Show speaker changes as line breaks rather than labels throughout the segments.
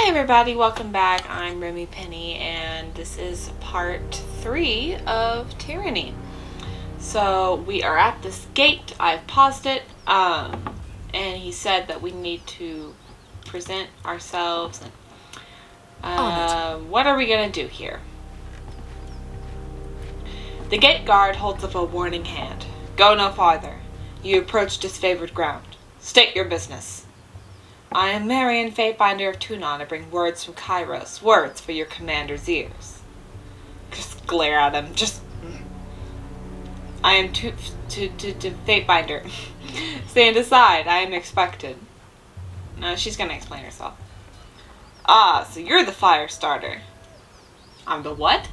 Hi everybody, welcome back. I'm Remy Penny and this is part 3 of Tyranny. So we are at this gate. I've paused it and he said that we need to present ourselves. What are we going to do here? The gate guard holds up a warning hand. Go no farther. You approach disfavored ground. State your business. I am Marion, Fatebinder of Tunon. I bring words from Kairos. Words for your commander's ears. Just glare at him. I am to Fatebinder. Stand aside. I am expected. No, she's gonna explain herself. Ah, so you're the fire starter. I'm the what?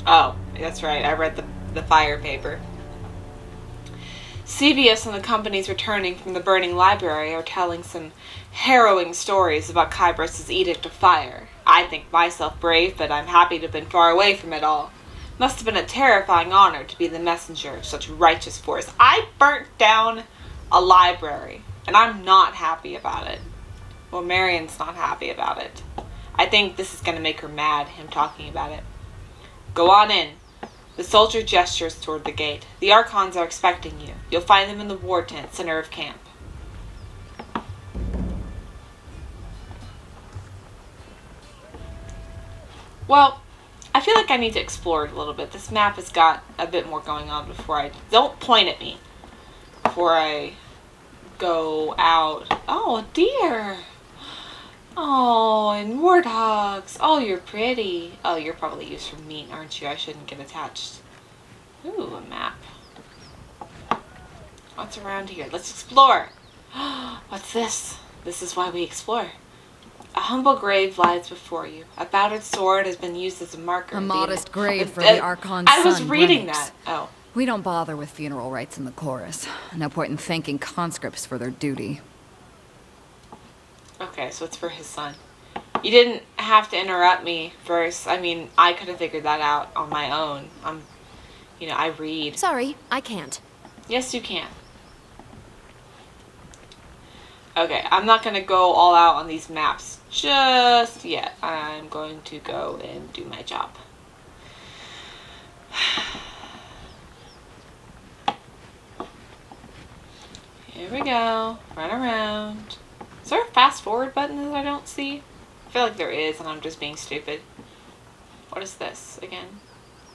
Oh, that's right. I read the fire paper. CBS and the companies returning from the burning library are telling some harrowing stories about Kairos' edict of fire. I think myself brave, but I'm happy to have been far away from it all. Must have been a terrifying honor to be the messenger of such righteous force. I burnt down a library, and I'm not happy about it. Well, Marion's not happy about it. I think this is going to make her mad, him talking about it. Go on in. The soldier gestures toward the gate. The Archons are expecting you. You'll find them in the war tent, center of camp. Well, I feel like I need to explore it a little bit. This map has got a bit more going on before I... Don't point at me before I go out. Oh, a deer. Oh, and warthogs. Oh, you're pretty. Oh, you're probably used for meat, aren't you? I shouldn't get attached. Ooh, a map. What's around here? Let's explore. What's this? This is why we explore. A humble grave lies before you. A battered sword has been used as a marker.
A modest grave for the Archon's son.
I was reading
Breaks.
that. Oh.
We don't bother with funeral rites in the chorus. No point in thanking conscripts for their duty.
Okay, so it's for his son. You didn't have to interrupt me first. I mean, I could have figured that out on my own. I read.
Sorry, I can't.
Yes, you can. Okay, I'm not going to go all out on these maps just yet. I'm going to go and do my job. Here we go. Run around. Is there a fast forward button that I don't see? I feel like there is and I'm just being stupid. What is this again?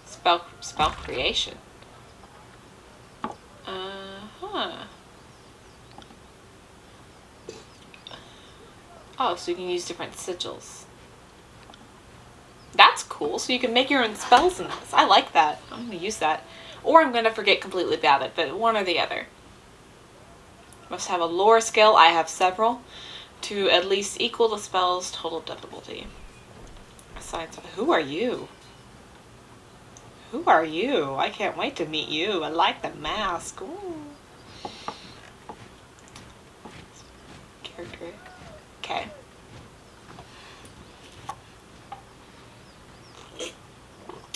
Spell creation. Oh, so you can use different sigils. That's cool. So you can make your own spells in this. I like that. I'm going to use that. Or I'm going to forget completely about it, but one or the other. Must have a lore skill. I have several. To at least equal the spell's total difficulty. Besides, who are you? Who are you? I can't wait to meet you. I like the mask. Ooh. Character. Okay.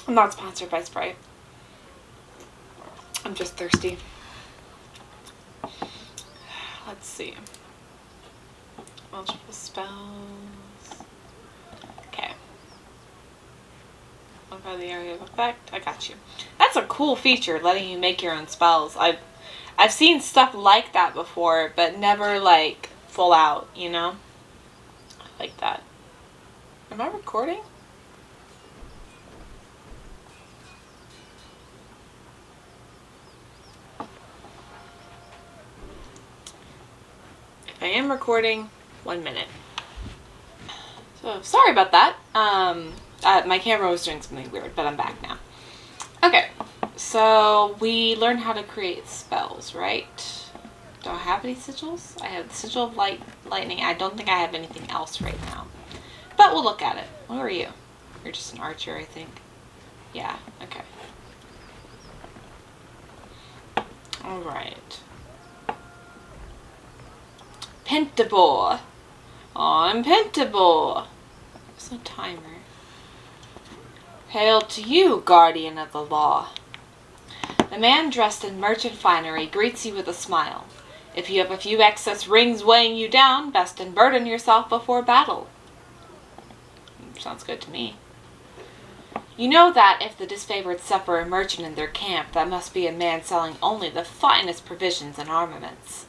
I'm not sponsored by Sprite. I'm just thirsty. Let's see. Multiple spells. Okay. What about the area of effect? I got you. That's a cool feature, letting you make your own spells. I've seen stuff like that before, but never like full out, you know? I like that. Am I recording? If I am recording, 1 minute. So, sorry about that. My camera was doing something weird, but I'm back now. Okay, so we learned how to create spells, right? Do I have any sigils? I have the sigil of lightning. I don't think I have anything else right now. But we'll look at it. What are you? You're just an archer, I think. Yeah, okay. Alright. Pentabore. I'm Pentabore. There's no timer. Hail to you, guardian of the law. The man dressed in merchant finery greets you with a smile. If you have a few excess rings weighing you down, best unburden yourself before battle. Sounds good to me. You know that if the disfavored suffer a merchant in their camp, that must be a man selling only the finest provisions and armaments.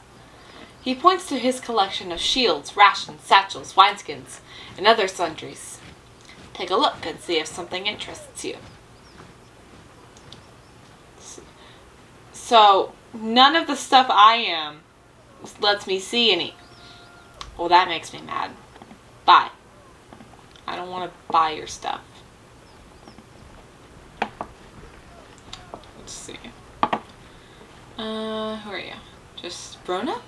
He points to his collection of shields, rations, satchels, wineskins, and other sundries. Take a look and see if something interests you. So, none of the stuff I am lets me see any. Well, that makes me mad. Bye. I don't want to buy your stuff. Let's see. Who are you? Just Brona?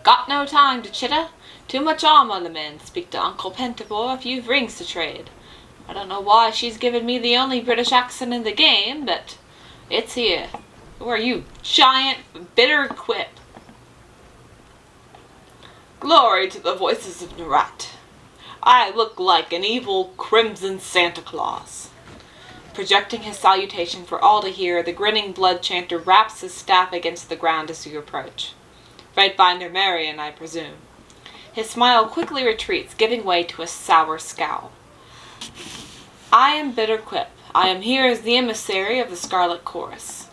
Got no time to chitter. Too much arm on the men. Speak to Uncle Pentavore if you've rings to trade. I don't know why she's given me the only British accent in the game, but it's here. Who are you, giant, bitter quip? Glory to the voices of Narat. I look like an evil crimson Santa Claus. Projecting his salutation for all to hear, the grinning blood chanter raps his staff against the ground as you approach. Right binder Marion, I presume. His smile quickly retreats, giving way to a sour scowl. I am Bitter Quip. I am here as the emissary of the Scarlet Chorus.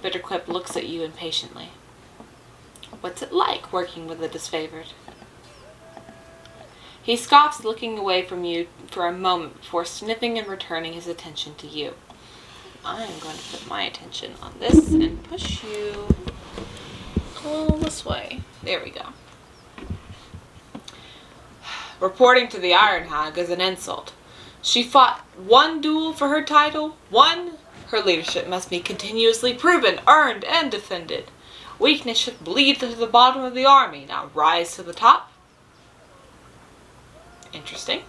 Bitter Quip looks at you impatiently. What's it like working with the disfavored? He scoffs, looking away from you for a moment before sniffing and returning his attention to you. I'm going to put my attention on this and push you all this way. There we go. Reporting to the Iron Hag is an insult. She fought one duel for her title. One. Her leadership must be continuously proven, earned, and defended. Weakness should bleed to the bottom of the army, not rise to the top. Interesting.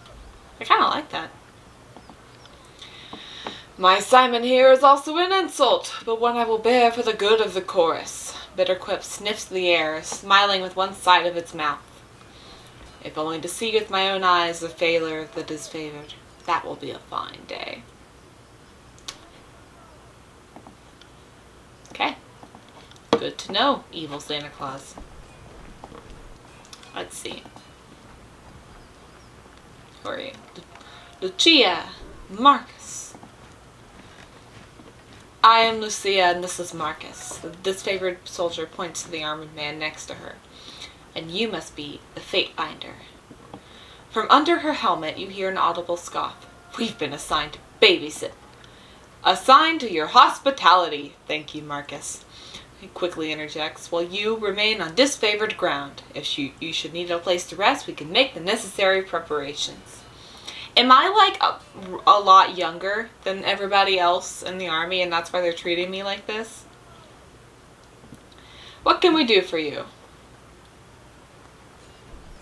I kind of like that. My Simon here is also an insult, but one I will bear for the good of the chorus. Bitter Quip sniffs the air, smiling with one side of its mouth. If only to see with my own eyes the failure of the disfavored, that will be a fine day. Okay. Good to know, evil Santa Claus. Let's see. Who are you? Lucia. Marcus. I am Lucia and this is Marcus. The disfavored soldier points to the armored man next to her. And you must be the fate binder. From under her helmet you hear an audible scoff. We've been assigned to babysit. Assigned to your hospitality. Thank you, Marcus. He quickly interjects. While you remain on disfavored ground. If you should need a place to rest, we can make the necessary preparations. Am I like a lot younger than everybody else in the army and that's why they're treating me like this? What can we do for you?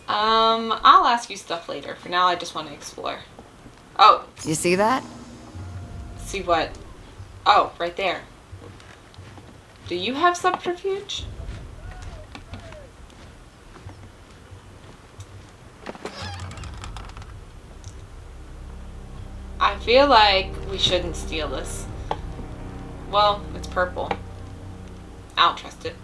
I'll ask you stuff later. For now, I just want to explore. Oh.
You see that?
See what? Oh, right there. Do you have subterfuge? I feel like we shouldn't steal this. Well, it's purple. I don't trust it.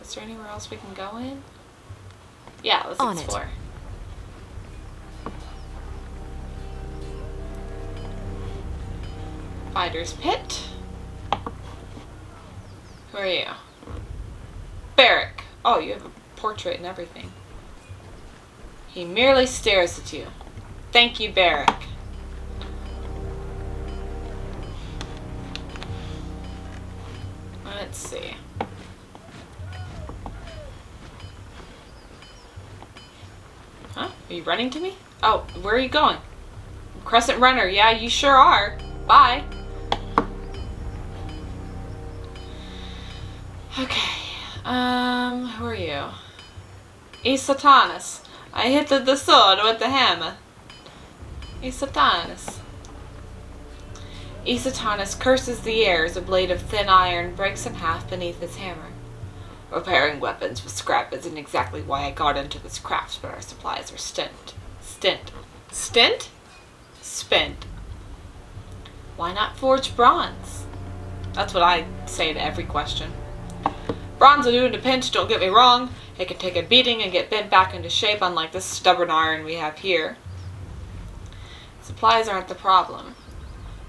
Is there anywhere else we can go in? Yeah, let's explore. Fighter's Pit. Who are you? Barrack. Oh, you have a portrait and everything. He merely stares at you. Thank you, Barrack. Let's see. Huh? Are you running to me? Oh, where are you going? Crescent Runner. Yeah, you sure are. Bye. Okay. Who are you? Satanus. I hit the sword with the hammer. Satanus. Satanus curses the air as a blade of thin iron breaks in half beneath his hammer. Repairing weapons with scrap isn't exactly why I got into this craft, but our supplies are Spent? Why not forge bronze? That's what I say to every question. Bronze will do in a pinch, don't get me wrong. It can take a beating and get bent back into shape, unlike this stubborn iron we have here. Supplies aren't the problem.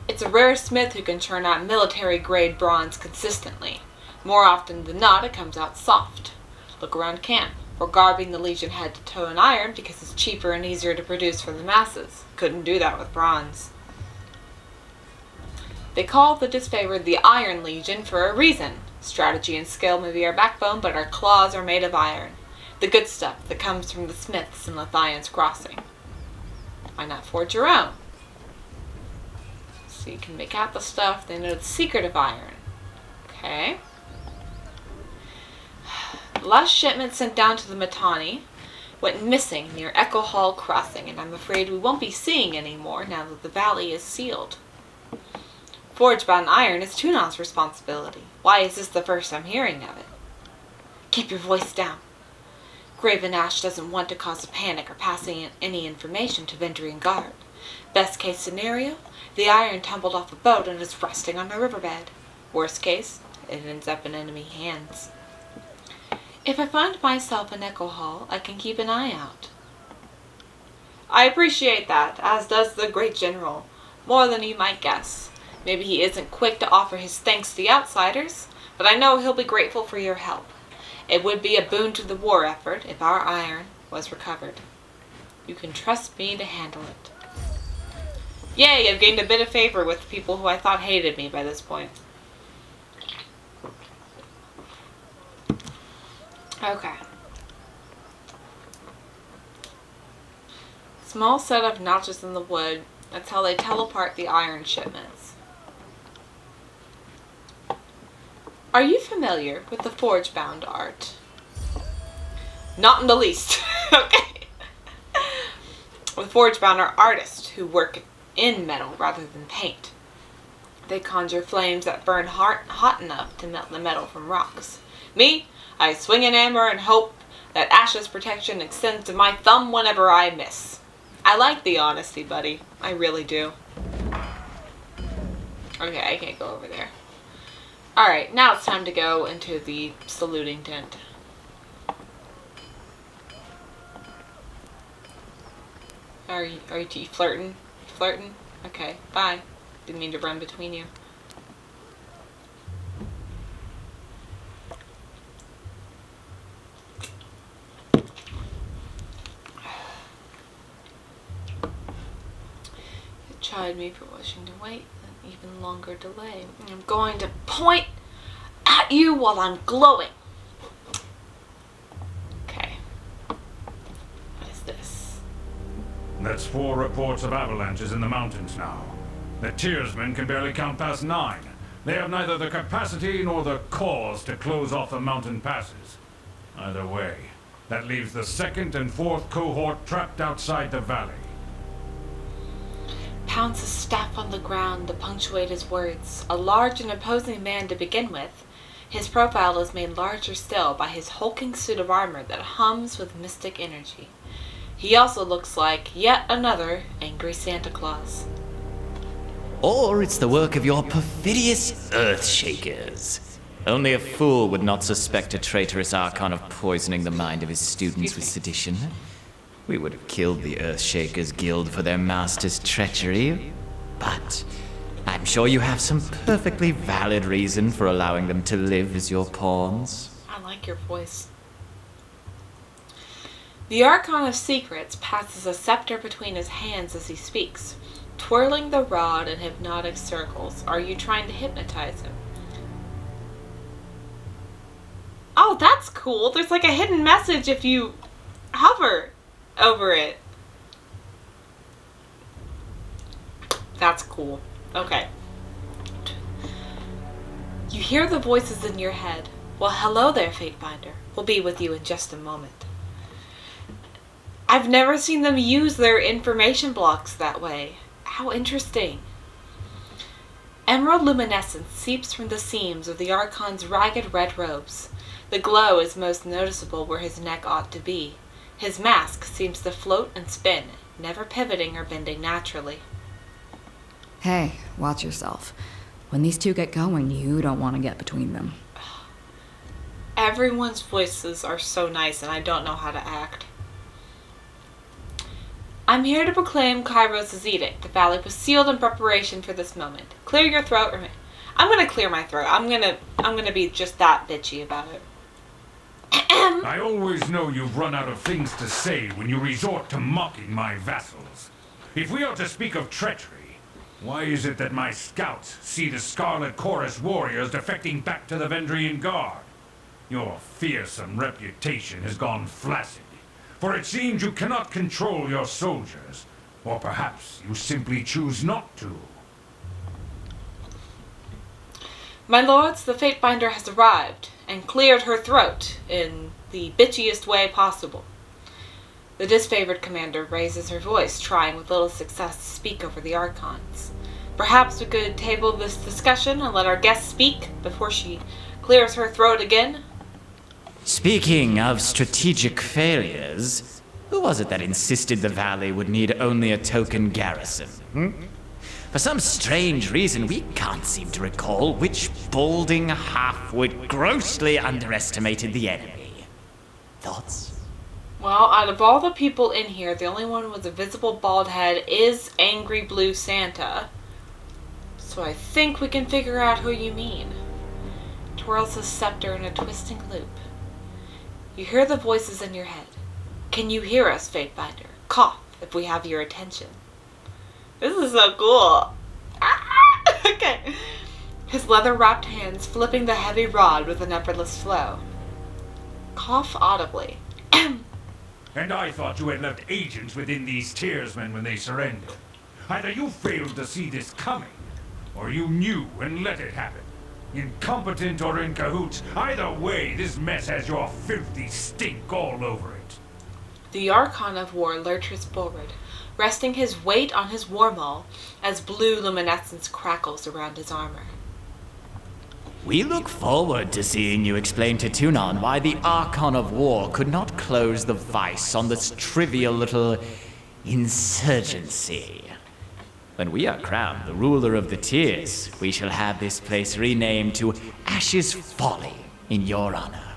It's a rare smith who can churn out military-grade bronze consistently. More often than not, it comes out soft. Look around camp. We're garbing the Legion head to toe in iron because it's cheaper and easier to produce for the masses. Couldn't do that with bronze. They call the disfavored the Iron Legion for a reason. Strategy and skill may be our backbone, but our claws are made of iron. The good stuff that comes from the smiths in Lithian's Crossing. Why not forge your own? So you can make out the stuff, they know the secret of iron. Okay. The last shipment sent down to the Mittani went missing near Echo Hall Crossing, and I'm afraid we won't be seeing any more now that the valley is sealed. Forge-bound iron is Tunan's responsibility. Why is this the first I'm hearing of it? Keep your voice down. Graven Ash doesn't want to cause a panic or passing any information to Vendrian Guard. Best case scenario, the iron tumbled off a boat and is rusting on the riverbed. Worst case, it ends up in enemy hands. If I find myself in Echo Hall, I can keep an eye out. I appreciate that, as does the great general. More than you might guess. Maybe he isn't quick to offer his thanks to the outsiders, but I know he'll be grateful for your help. It would be a boon to the war effort if our iron was recovered. You can trust me to handle it. Yay, I've gained a bit of favor with people who I thought hated me by this point. Okay. Small set of notches in the wood. That's how they teleport the iron shipments. Are you familiar with the forge-bound art? Not in the least. Okay. The forge-bound are artists who work in metal rather than paint. They conjure flames that burn hot enough to melt the metal from rocks. Me, I swing an hammer and hope that Ash's protection extends to my thumb whenever I miss. I like the honesty, buddy. I really do. Okay, I can't go over there. Alright, now it's time to go into the saluting tent. Are you flirting? Flirting? Okay, bye. Didn't mean to run between you. It chid me for wishing to wait. Even longer delay. I'm going to point at you while I'm glowing. Okay. What is this?
That's 4 reports of avalanches in the mountains now. The Tearsmen can barely count past 9. They have neither the capacity nor the cause to close off the mountain passes. Either way, that leaves the 2nd and 4th cohort trapped outside the valley.
Pounds his staff on the ground to punctuate his words. A large and imposing man to begin with, his profile is made larger still by his hulking suit of armor that hums with mystic energy. He also looks like yet another angry Santa Claus.
Or it's the work of your perfidious Earthshakers. Only a fool would not suspect a traitorous Archon of poisoning the mind of his students with sedition. We would have killed the Earthshakers Guild for their master's treachery, but I'm sure you have some perfectly valid reason for allowing them to live as your pawns.
I like your voice. The Archon of Secrets passes a scepter between his hands as he speaks, twirling the rod in hypnotic circles. Are you trying to hypnotize him? Oh, that's cool. There's like a hidden message if you hover over it. That's cool. Okay. You hear the voices in your head. Well, hello there, Fatebinder. We'll be with you in just a moment. I've never seen them use their information blocks that way. How interesting. Emerald luminescence seeps from the seams of the Archon's ragged red robes. The glow is most noticeable where his neck ought to be. His mask seems to float and spin, never pivoting or bending naturally.
Hey, watch yourself. When these two get going, you don't want to get between them.
Everyone's voices are so nice, and I don't know how to act. I'm here to proclaim Kairos' edict. The valley was sealed in preparation for this moment. Clear your throat, or I'm gonna clear my throat. I'm gonna be just that bitchy about it.
I always know you've run out of things to say when you resort to mocking my vassals. If we are to speak of treachery, why is it that my scouts see the Scarlet Chorus warriors defecting back to the Vendrian Guard? Your fearsome reputation has gone flaccid, for it seems you cannot control your soldiers, or perhaps you simply choose not to.
My lords, the Fatebinder has arrived, and cleared her throat in the bitchiest way possible. The disfavored commander raises her voice, trying with little success to speak over the Archons. Perhaps we could table this discussion and let our guest speak before she clears her throat again?
Speaking of strategic failures, who was it that insisted the valley would need only a token garrison? For some strange reason, we can't seem to recall which balding halfwit grossly underestimated the enemy. Thoughts?
Well, out of all the people in here, the only one with a visible bald head is Angry Blue Santa. So I think we can figure out who you mean. Twirls his scepter in a twisting loop. You hear the voices in your head. Can you hear us, Fatebinder? Cough if we have your attention. This is so cool. Okay. His leather-wrapped hands flipping the heavy rod with an effortless flow. Cough audibly.
And I thought you had left agents within these Tearsmen when they surrendered. Either you failed to see this coming, or you knew and let it happen. Incompetent or in cahoots, either way, this mess has your filthy stink all over it.
The Archon of War lurches forward, resting his weight on his war maul as blue luminescence crackles around his armor.
We look forward to seeing you explain to Tunon why the Archon of War could not close the vice on this trivial little insurgency. When we are crowned the ruler of the Tears, we shall have this place renamed to Ash's Folly in your honor.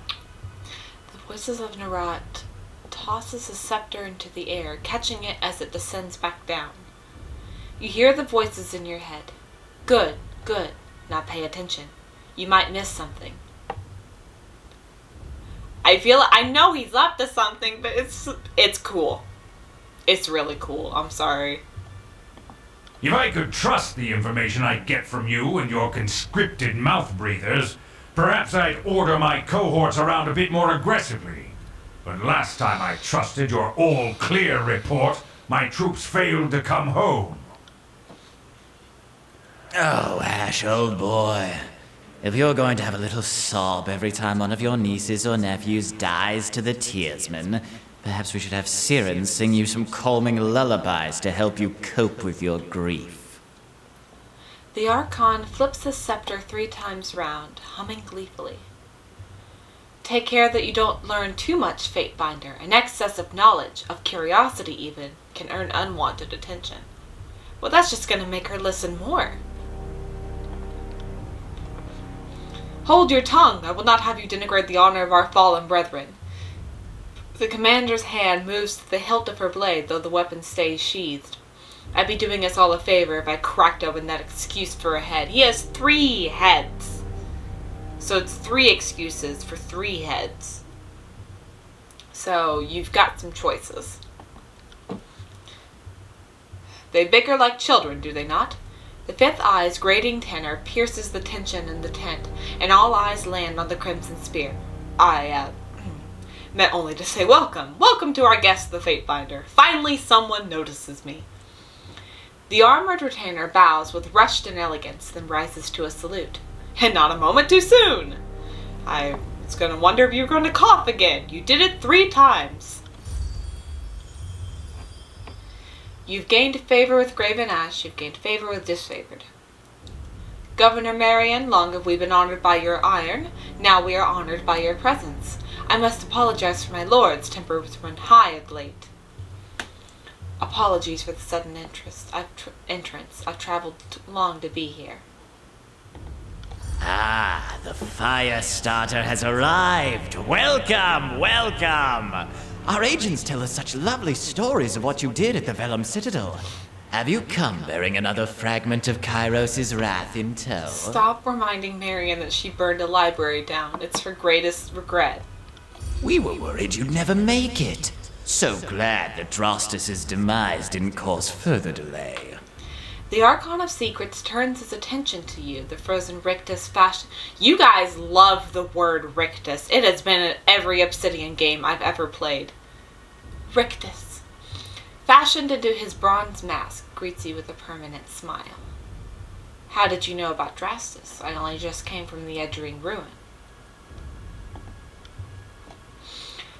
The voices of Narat tosses his scepter into the air, catching it as it descends back down. You hear the voices in your head. Good, good. Now pay attention. You might miss something. I know he's up to something, but it's cool. It's really cool. I'm sorry.
If I could trust the information I get from you and your conscripted mouth breathers, perhaps I'd order my cohorts around a bit more aggressively. But last time I trusted your all-clear report, my troops failed to come home.
Oh, Ash, old boy. If you're going to have a little sob every time one of your nieces or nephews dies to the Tearsmen, perhaps we should have Siren sing you some calming lullabies to help you cope with your grief.
The Archon flips his scepter 3 times round, humming gleefully. Take care that you don't learn too much, Fatebinder. An excess of knowledge, of curiosity even, can earn unwanted attention. Well, that's just going to make her listen more. Hold your tongue! I will not have you denigrate the honor of our fallen brethren. The commander's hand moves to the hilt of her blade, though the weapon stays sheathed. I'd be doing us all a favor if I cracked open that excuse for a head. He has 3 heads. So it's 3 excuses for 3 heads. So you've got some choices. They bicker like children, do they not? The 5th eye's grating tenor pierces the tension in the tent, and all eyes land on the Crimson Spear. I meant only to say welcome. Welcome to our guest, the Fatebinder. Finally someone notices me. The armored retainer bows with Rushton elegance, then rises to a salute. And not a moment too soon. I was going to wonder if you were going to cough again. You did it 3 times. You've gained favor with Graven Ash. You've gained favor with disfavored. Governor Marion, long have we been honored by your iron. Now we are honored by your presence. I must apologize for my lord's temper has run high of late. Apologies for the sudden entrance. I've traveled long to be here.
Ah, the fire starter has arrived. Welcome, welcome. Our agents tell us such lovely stories of what you did at the Vellum Citadel. Have you come bearing another fragment of Kairos' wrath in tow?
Stop reminding Marion that she burned a library down. It's her greatest regret.
We were worried you'd never make it. So glad that Drostus' demise didn't cause further delay.
The Archon of Secrets turns his attention to you, the frozen rictus fashion. You guys love the word rictus. It has been in every Obsidian game I've ever played. Rictus. Fashioned into his bronze mask, greets you with a permanent smile. How did you know about Drastus? I only just came from the Edgering Ruin.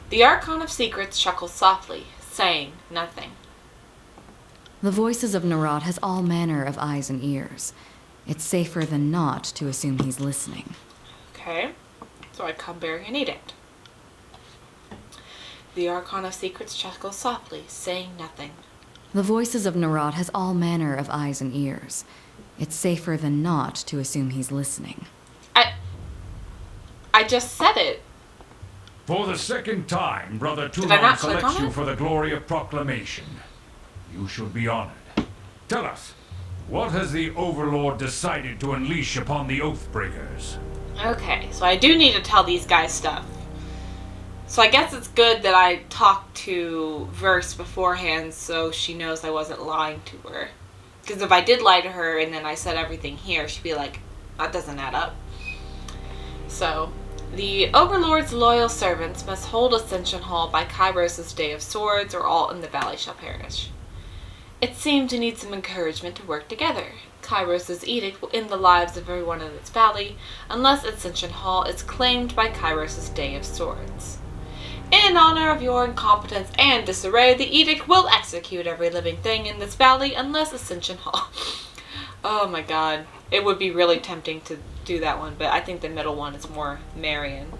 The Archon of Secrets chuckles softly, saying nothing.
The voices of Narad has all manner of eyes and ears. It's safer than not to assume he's listening.
Okay, so I come bearing an edict. The Archon of Secrets chuckles softly, saying nothing.
The voices of Narad has all manner of eyes and ears. It's safer than not to assume he's listening.
I just said it.
For the second time, Brother
Did I
Toulon
not click
selects
on
you
it?
for the glory of proclamation. You should be honored. Tell us, what has the Overlord decided to unleash upon the Oathbreakers?
Okay, so I do need to tell these guys stuff. So I guess it's good that I talked to Verse beforehand so she knows I wasn't lying to her. Because if I did lie to her and then I said everything here, she'd be like, that doesn't add up. So, the Overlord's loyal servants must hold Ascension Hall by Kairos' Day of Swords or all in the valley shall perish. It seemed to need some encouragement to work together. Kairos' edict will end the lives of everyone in its valley unless Ascension Hall is claimed by Kairos' Day of Swords. In honor of your incompetence and disarray, the edict will execute every living thing in this valley unless Ascension Hall... Oh my god. It would be really tempting to do that one, but I think the middle one is more Marion.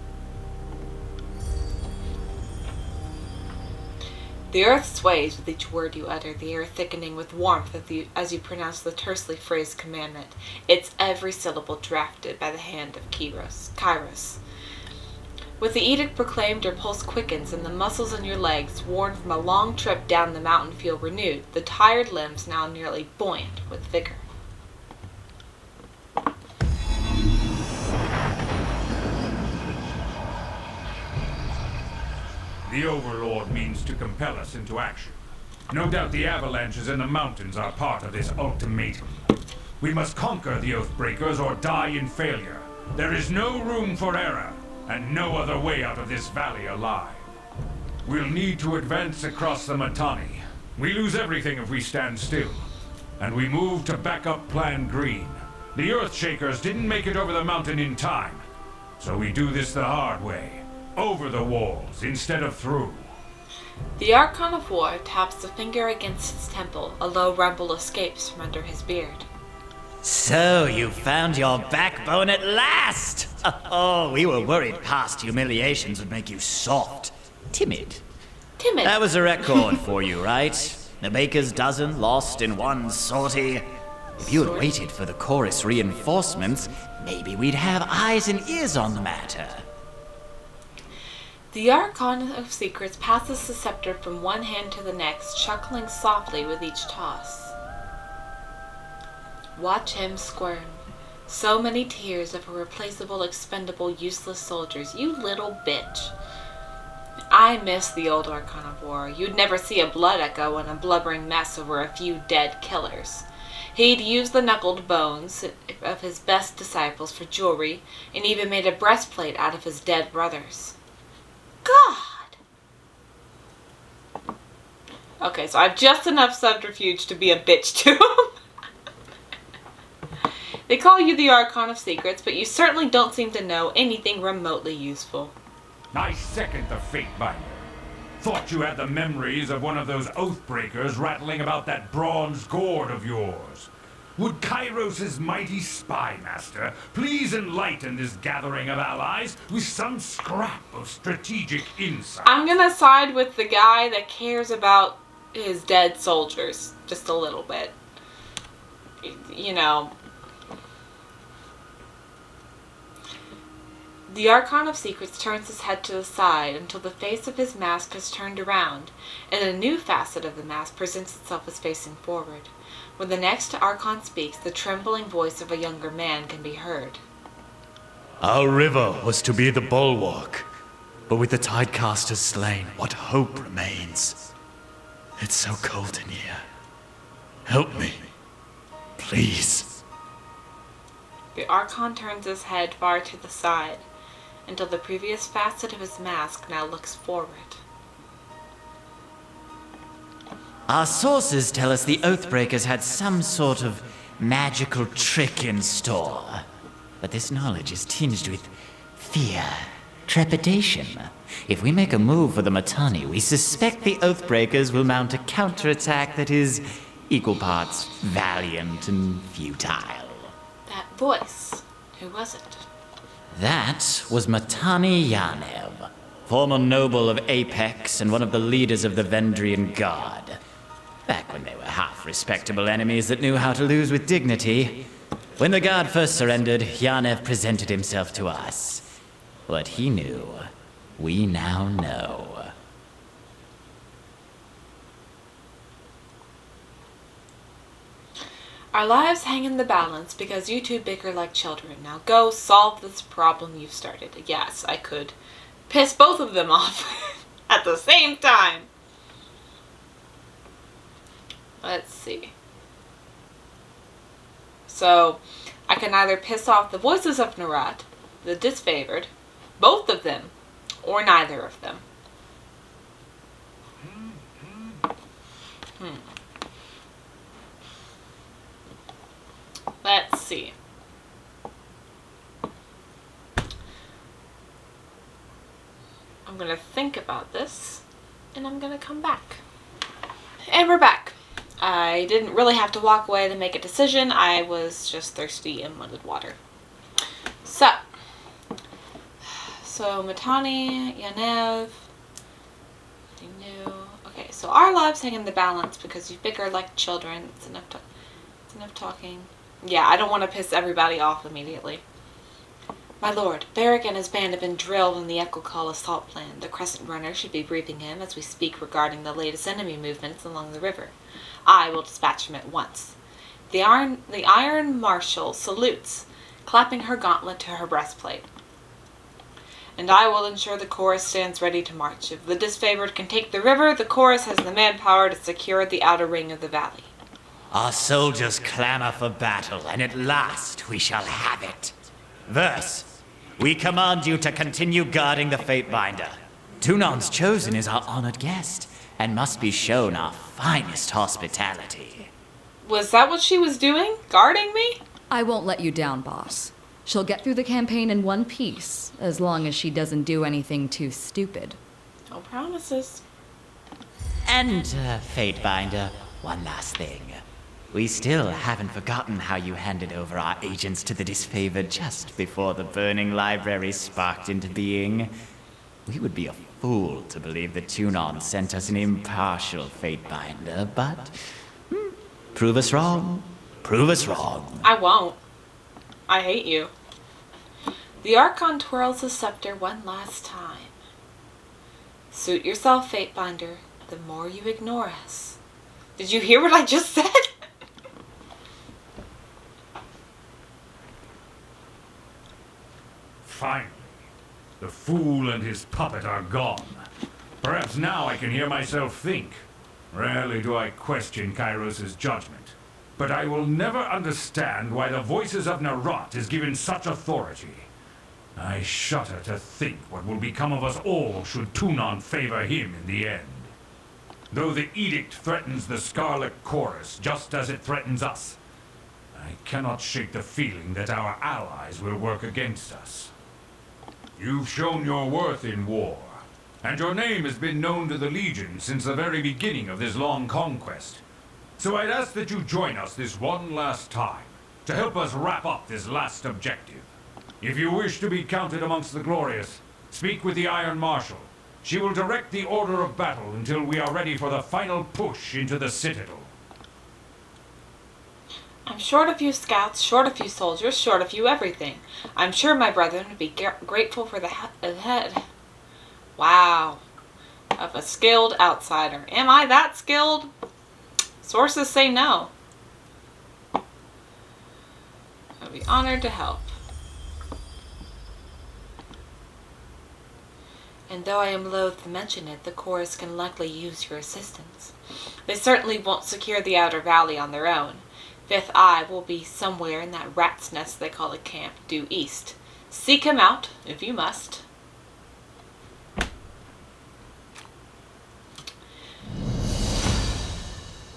The earth sways with each word you utter, the air thickening with warmth as you pronounce the tersely phrased commandment. It's every syllable drafted by the hand of Kairos. With the edict proclaimed, your pulse quickens, and the muscles in your legs, worn from a long trip down the mountain, feel renewed, the tired limbs now nearly buoyant with vigor.
The Overlord means to compel us into action. No doubt the avalanches in the mountains are part of this ultimatum. We must conquer the Oathbreakers or die in failure. There is no room for error, and no other way out of this valley alive. We'll need to advance across the Mittani. We lose everything if we stand still. And we move to backup Plan Green. The Earthshakers didn't make it over the mountain in time. So we do this the hard way. Over the walls, instead of through.
The Archon of War taps a finger against his temple. A low rumble escapes from under his beard.
So you found your backbone at last! Oh, we were worried past humiliations would make you soft. Timid.
Timid.
That was a record for you, right? The baker's dozen lost in one sortie. If you had waited for the chorus reinforcements, maybe we'd have eyes and ears on the matter.
The Archon of Secrets passes the scepter from one hand to the next, chuckling softly with each toss. Watch him squirm. So many tears of irreplaceable, expendable, useless soldiers. You little bitch. I miss the old Archon of War. You'd never see a blood echo in a blubbering mess over a few dead killers. He'd use the knuckled bones of his best disciples for jewelry, and even made a breastplate out of his dead brothers. God! Okay, so I have just enough subterfuge to be a bitch to him. They call you the Archon of Secrets, but you certainly don't seem to know anything remotely useful.
I second the Fatebinder. Thought you had the memories of one of those Oathbreakers rattling about that bronze gourd of yours. Would Kairos' mighty spy master please enlighten this gathering of allies with some scrap of strategic insight?
I'm gonna side with the guy that cares about his dead soldiers. Just a little bit. You know. The Archon of Secrets turns his head to the side until the face of his mask has turned around, and a new facet of the mask presents itself as facing forward. When the next Archon speaks, the trembling voice of a younger man can be heard.
Our river was to be the bulwark, but with the tidecasters slain, what hope remains? It's so cold in here. Help me, please.
The Archon turns his head far to the side, until the previous facet of his mask now looks forward.
Our sources tell us the Oathbreakers had some sort of magical trick in store. But this knowledge is tinged with fear, trepidation. If we make a move for the Mitanni, we suspect the Oathbreakers will mount a counterattack that is equal parts valiant and futile.
That voice, who was it?
That was Mitanni Yanev, former noble of Apex and one of the leaders of the Vendrian Guard. Back when they were half-respectable enemies that knew how to lose with dignity. When the Guard first surrendered, Yanev presented himself to us. What he knew, we now know.
Our lives hang in the balance because you two bicker like children. Now go solve this problem you've started. Yes, I could piss both of them off at the same time. Let's see. So, I can either piss off the voices of Narat, the disfavored, both of them, or neither of them. Let's see. I'm going to think about this, and I'm going to come back. And we're back. I didn't really have to walk away to make a decision. I was just thirsty and wanted water. So Mitanni, Yanev, you knew. Okay, so our lives hang in the balance because you bicker like children. It's enough talking. Yeah, I don't want to piss everybody off immediately. My lord, Barrick and his band have been drilled in the Echo Call assault plan. The Crescent Runner should be briefing him as we speak regarding the latest enemy movements along the river. I will dispatch him at once. The Iron Marshal salutes, clapping her gauntlet to her breastplate. And I will ensure the chorus stands ready to march. If the disfavored can take the river, the chorus has the manpower to secure the outer ring of the valley.
Our soldiers clamor for battle, and at last we shall have it. Verse, we command you to continue guarding the Fatebinder.
Tunan's chosen is our honored guest, and must be shown our finest hospitality.
Was that what she was doing? Guarding me?
I won't let you down, boss. She'll get through the campaign in one piece, as long as she doesn't do anything too stupid.
No promises.
And, Fatebinder, one last thing. We still haven't forgotten how you handed over our agents to the disfavored just before the burning library sparked into being. We would be a fool to believe that Tunon sent us an impartial Fatebinder, but prove us wrong. Prove us wrong.
I won't. I hate you. The Archon twirls the scepter one last time. Suit yourself, Fatebinder. The more you ignore us. Did you hear what I just said?
Finally, the fool and his puppet are gone. Perhaps now I can hear myself think. Rarely do I question Kairos' judgment, but I will never understand why the voices of Narat is given such authority. I shudder to think what will become of us all should Tunon favor him in the end. Though the edict threatens the Scarlet Chorus just as it threatens us, I cannot shake the feeling that our allies will work against us. You've shown your worth in war, and your name has been known to the Legion since the very beginning of this long conquest. So I'd ask that you join us this one last time, to help us wrap up this last objective. If you wish to be counted amongst the glorious, speak with the Iron Marshal. She will direct the order of battle until we are ready for the final push into the Citadel.
I'm short a few scouts, short a few soldiers, short a few everything. I'm sure my brethren would be grateful for the head. Wow. Of a skilled outsider. Am I that skilled? Sources say no. I'd be honored to help. And though I am loath to mention it, the chorus can likely use your assistance. They certainly won't secure the outer valley on their own. Fifth Eye will be somewhere in that rat's nest they call a camp, due east. Seek him out, if you must.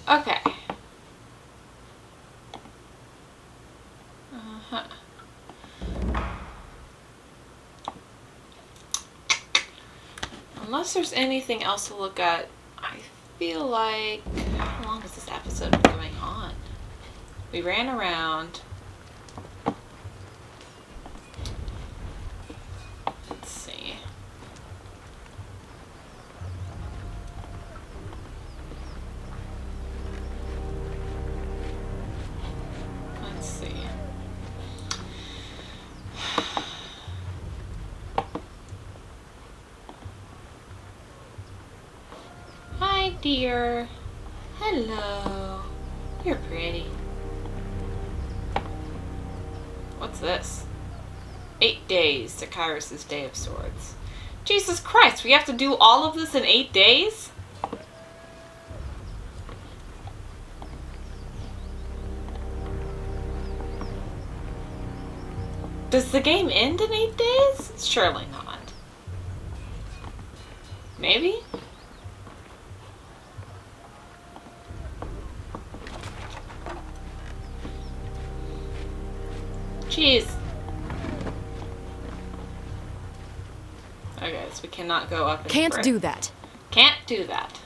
Okay. Unless there's anything else to look at, I feel like... How long is this episode going on? We ran around. Let's see. Let's see. Hi, dear. Hello. You're pretty. What's this? 8 days to Kyrus' Day of Swords. Jesus Christ, we have to do all of this in 8 days? Does the game end in 8 days? Surely not. Maybe? Jeez. Okay, so we cannot go up and
Can't do that.
Can't do that.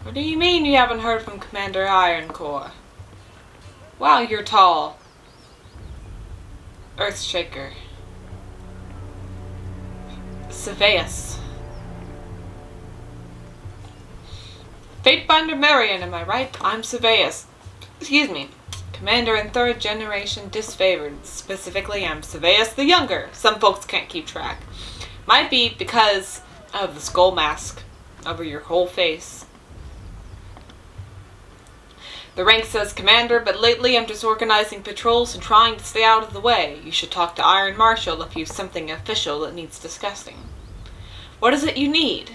What do you mean you haven't heard from Commander Ironcore? Wow, you're tall. Earthshaker. Saveus. Fatebinder Marion, am I right? I'm Saveus. Excuse me. Commander in 3rd generation disfavored. Specifically, I'm Saveus the Younger. Some folks can't keep track. Might be because of the skull mask over your whole face. The rank says Commander, but lately I'm just organizing patrols and trying to stay out of the way. You should talk to Iron Marshal if you've something official that needs discussing. What is it you need?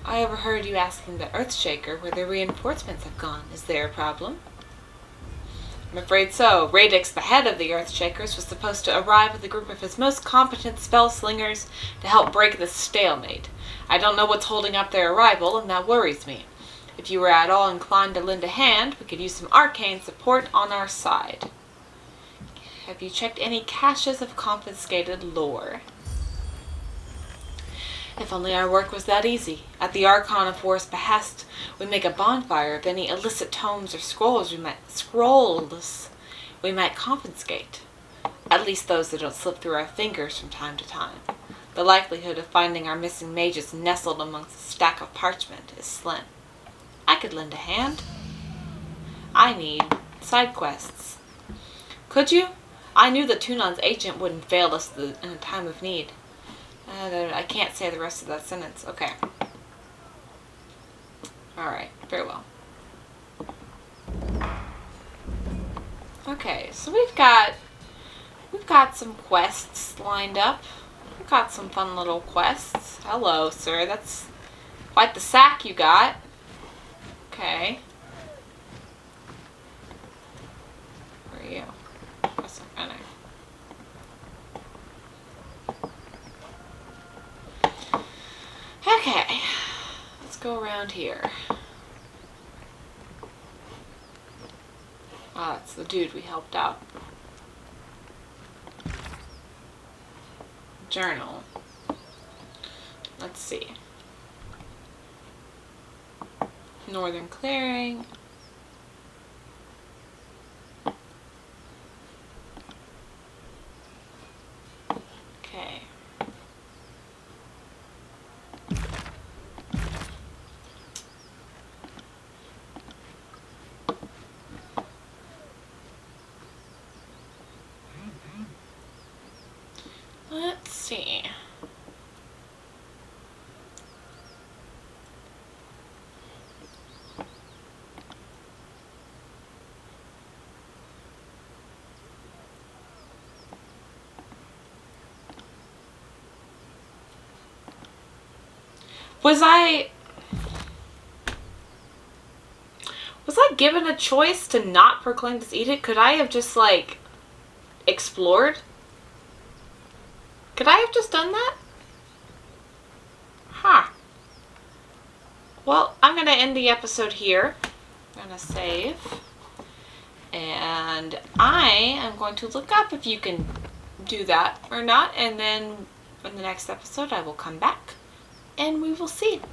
I overheard you asking the Earthshaker where the reinforcements have gone. Is there a problem? I'm afraid so. Radix, the head of the Earthshakers, was supposed to arrive with a group of his most competent spell slingers to help break this stalemate. I don't know what's holding up their arrival, and that worries me. If you were at all inclined to lend a hand, we could use some arcane support on our side. Have you checked any caches of confiscated lore? If only our work was that easy. At the Archon of War's behest, we make a bonfire of any illicit tomes or scrolls we might confiscate. At least those that don't slip through our fingers from time to time. The likelihood of finding our missing mages nestled amongst a stack of parchment is slim. I could lend a hand. I need side quests. Could you? I knew that Tunon's agent wouldn't fail us in a time of need. I can't say the rest of that sentence. Okay. Alright, very well. Okay, so we've got some quests lined up. We've got some fun little quests. Hello, sir. That's quite the sack you got. Okay. Where are you? Press enter. Okay. Let's go around here. Ah, it's the dude we helped out. Journal. Let's see. Northern Clearing. see. Was I given a choice to not proclaim this edict? Could I have just, like, explored? Could I have just done that? Huh. Well, I'm going to end the episode here. I'm going to save. And I am going to look up if you can do that or not. And then in the next episode, I will come back and we will see.